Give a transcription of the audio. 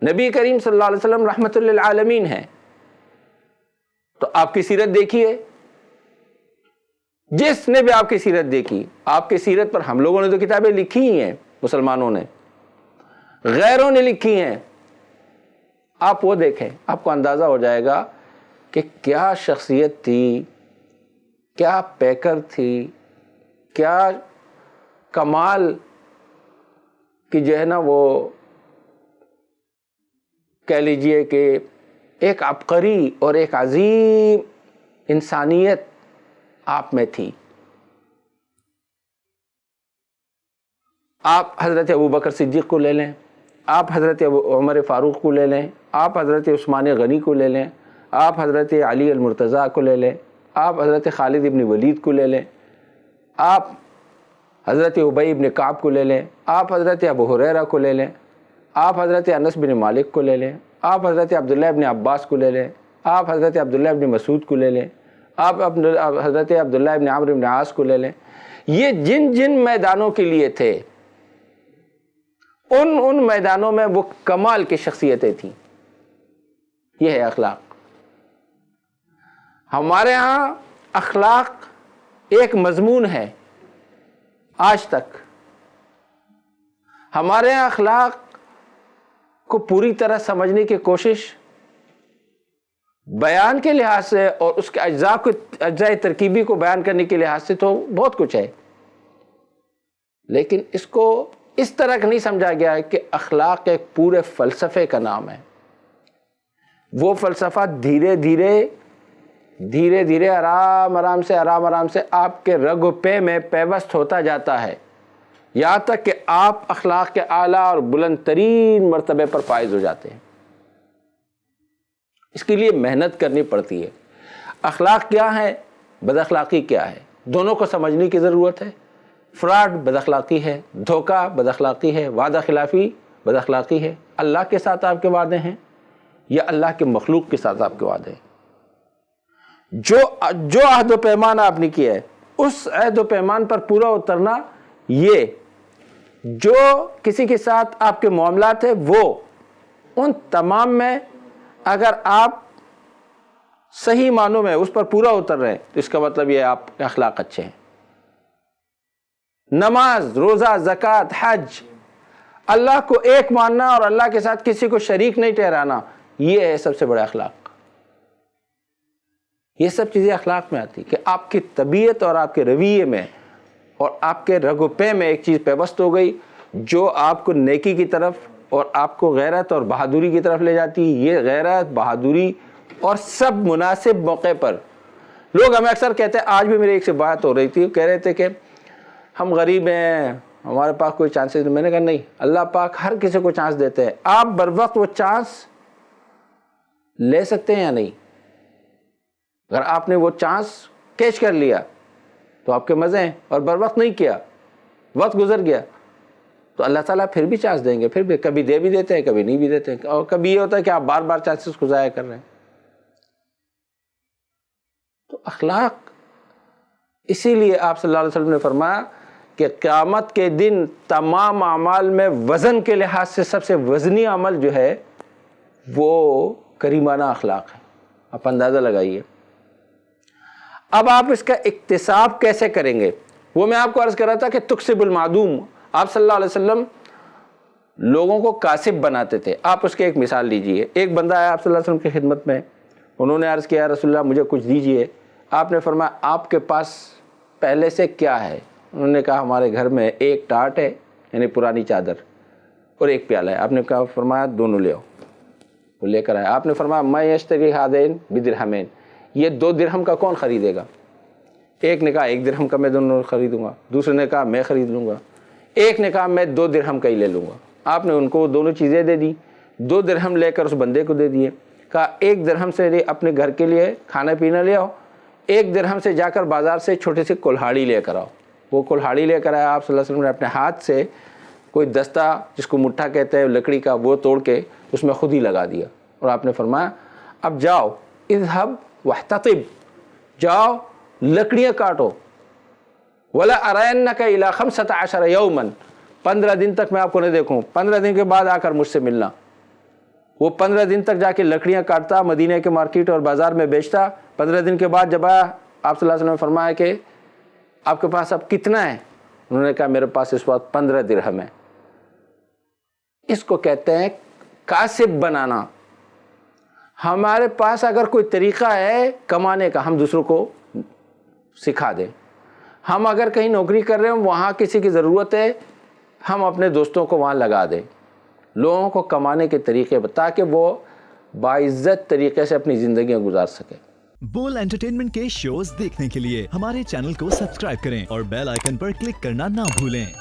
نبی کریم صلی اللہ علیہ وسلم رحمت للعالمین ہیں، تو آپ کی سیرت دیکھیے، جس نے بھی آپ کی سیرت دیکھی، آپ کی سیرت پر ہم لوگوں نے تو کتابیں لکھی ہی ہیں، مسلمانوں نے، غیروں نے لکھی ہیں، آپ وہ دیکھیں، آپ کو اندازہ ہو جائے گا کہ کیا شخصیت تھی، کیا پیکر تھی، کیا کمال کی جو ہے نا وہ کہہ لیجئے کہ ایک عبقری اور ایک عظیم انسانیت آپ میں تھی۔ آپ حضرت ابوبکر صدیق کو لے لیں، آپ حضرت عمر فاروق کو لے لیں، آپ حضرت عثمان غنی کو لے لیں، آپ حضرت علی المرتضیٰ کو لے لیں، آپ حضرت خالد ابن ولید کو لے لیں، آپ حضرت ابی ابن کعب کو لے لیں، آپ حضرت ابو ہریرہ کو لے لیں، آپ حضرت انس بن مالک کو لے لیں، آپ حضرت عبداللہ ابن عباس کو لے لیں، آپ حضرت عبداللہ ابن مسعود کو لے لیں، آپ حضرت عبداللہ ابن عمرو ابن عاص کو لے لیں۔ یہ جن جن میدانوں کے لیے تھے، ان میدانوں میں وہ کمال کی شخصیتیں تھیں۔ یہ ہے اخلاق۔ ہمارے ہاں اخلاق ایک مضمون ہے، آج تک ہمارے ہاں اخلاق کو پوری طرح سمجھنے کی کوشش بیان کے لحاظ سے اور اس کے اجزاء ترکیبی کو بیان کرنے کے لحاظ سے تو بہت کچھ ہے، لیکن اس کو اس طرح نہیں سمجھا گیا ہے کہ اخلاق ایک پورے فلسفے کا نام ہے۔ وہ فلسفہ دھیرے دھیرے آرام سے آپ کے رگ و پے میں پیوست ہوتا جاتا ہے، یہاں تک کہ آپ اخلاق کے اعلیٰ اور بلند ترین مرتبے پر فائز ہو جاتے ہیں۔ اس کے لیے محنت کرنی پڑتی ہے۔ اخلاق کیا ہے، بد اخلاقی کیا ہے، دونوں کو سمجھنے کی ضرورت ہے۔ فراڈ بد اخلاقی ہے، دھوکہ بد اخلاقی ہے، وعدہ خلافی بد اخلاقی ہے۔ اللہ کے ساتھ آپ کے وعدے ہیں یا اللہ کے مخلوق کے ساتھ آپ کے وعدے ہیں؟ جو عہد و پیمان آپ نے کیا ہے، اس عہد و پیمان پر پورا اترنا، یہ جو کسی کے ساتھ آپ کے معاملات ہیں، وہ ان تمام میں اگر آپ صحیح معنوں میں اس پر پورا اتر رہے ہیں تو اس کا مطلب یہ آپ کے اخلاق اچھے ہیں۔ نماز، روزہ، زکوٰۃ، حج، اللہ کو ایک ماننا اور اللہ کے ساتھ کسی کو شریک نہیں ٹھہرانا، یہ ہے سب سے بڑا اخلاق۔ یہ سب چیزیں اخلاق میں آتی کہ آپ کی طبیعت اور آپ کے رویے میں اور آپ کے رگ و پے میں ایک چیز پیوست ہو گئی جو آپ کو نیکی کی طرف اور آپ کو غیرت اور بہادری کی طرف لے جاتی ہے۔ یہ غیرت، بہادری اور سب مناسب موقع پر لوگ ہمیں اکثر کہتے ہیں، آج بھی میری ایک سے بات ہو رہی تھی، کہہ رہے تھے کہ ہم غریب ہیں، ہمارے پاس کوئی چانسز نہیں۔ میں نے کہا نہیں، اللہ پاک ہر کسی کو چانس دیتے ہیں، آپ بر وقت وہ چانس لے سکتے ہیں یا نہیں؟ اگر آپ نے وہ چانس کیچ کر لیا تو آپ کے مزے ہیں، اور بر وقت نہیں کیا، وقت گزر گیا، تو اللہ تعالیٰ پھر بھی چانس دیں گے، پھر بھی کبھی دے بھی دیتے ہیں، کبھی نہیں بھی دیتے ہیں، اور کبھی یہ ہوتا ہے کہ آپ بار بار چانسز کو ضائع کر رہے ہیں۔ تو اخلاق، اسی لیے آپ صلی اللہ علیہ وسلم نے فرمایا کہ قیامت کے دن تمام اعمال میں وزن کے لحاظ سے سب سے وزنی عمل جو ہے وہ کریمانہ اخلاق ہے۔ آپ اندازہ لگائیے۔ اب آپ اس کا اکتساب کیسے کریں گے؟ وہ میں آپ کو عرض کر رہا تھا کہ تکسب المعدوم، آپ صلی اللہ علیہ وسلم لوگوں کو کاسب بناتے تھے۔ آپ اس کے ایک مثال لیجئے۔ ایک بندہ آیا آپ صلی اللہ علیہ وسلم کی خدمت میں، انہوں نے عرض کیا رسول اللہ مجھے کچھ دیجئے۔ آپ نے فرمایا آپ کے پاس پہلے سے کیا ہے؟ انہوں نے کہا ہمارے گھر میں ایک ٹاٹ ہے، یعنی پرانی چادر، اور ایک پیالہ ہے۔ آپ نے کہا فرمایا دونوں لے آؤ۔ وہ لے کر آیا۔ آپ نے فرمایا میں یشتری ہذین بدرہمین، یہ 2 درہم کا کون خریدے گا؟ ایک نے کہا 1 درہم کا میں دونوں خریدوں گا، دوسرے نے کہا میں خرید لوں گا، ایک نے کہا میں 2 درہم کا ہی لے لوں گا۔ آپ نے ان کو دونوں چیزیں دے دی، 2 درہم لے کر اس بندے کو دے دیے، کہا 1 درہم سے اپنے گھر کے لیے کھانا پینا لے آؤ، 1 درہم سے جا کر بازار سے چھوٹی سی کلہاڑی لے کر آؤ۔ وہ کلہاڑی لے کر آیا، آپ صلی اللہ علیہ وسلم نے اپنے ہاتھ سے کوئی دستہ جس کو مٹھا کہتے ہیں لکڑی کا، وہ توڑ کے اس میں خود ہی لگا دیا، اور آپ نے فرمایا اب جاؤ اذهب واحتطب، جاؤ لکڑیاں کاٹو، ولا ارینک الی 15 یوما، 15 دن تک میں آپ کو نہیں دیکھوں، 15 دن کے بعد آ کر مجھ سے ملنا۔ وہ 15 دن تک جا کے لکڑیاں کاٹتا، مدینہ کے مارکیٹ اور بازار میں بیچتا. 15 دن کے بعد جب آپ صلی اللہ علیہ وسلم نے فرمایا کہ آپ کے پاس اب کتنا ہے؟ انہوں نے کہا میرے پاس اس وقت 15 درہم ہے. اس کو کہتے ہیں کاسب بنانا. ہمارے پاس اگر کوئی طریقہ ہے کمانے کا، ہم دوسروں کو سکھا دیں. ہم اگر کہیں نوکری کر رہے ہیں، وہاں کسی کی ضرورت ہے، ہم اپنے دوستوں کو وہاں لگا دیں. لوگوں کو کمانے کے طریقے تاکہ وہ باعزت طریقے سے اپنی زندگیاں گزار سکیں. بول انٹرٹینمنٹ کے شوز دیکھنے کے لیے ہمارے چینل کو سبسکرائب کریں اور بیل آئیکن پر کلک کرنا نہ بھولیں.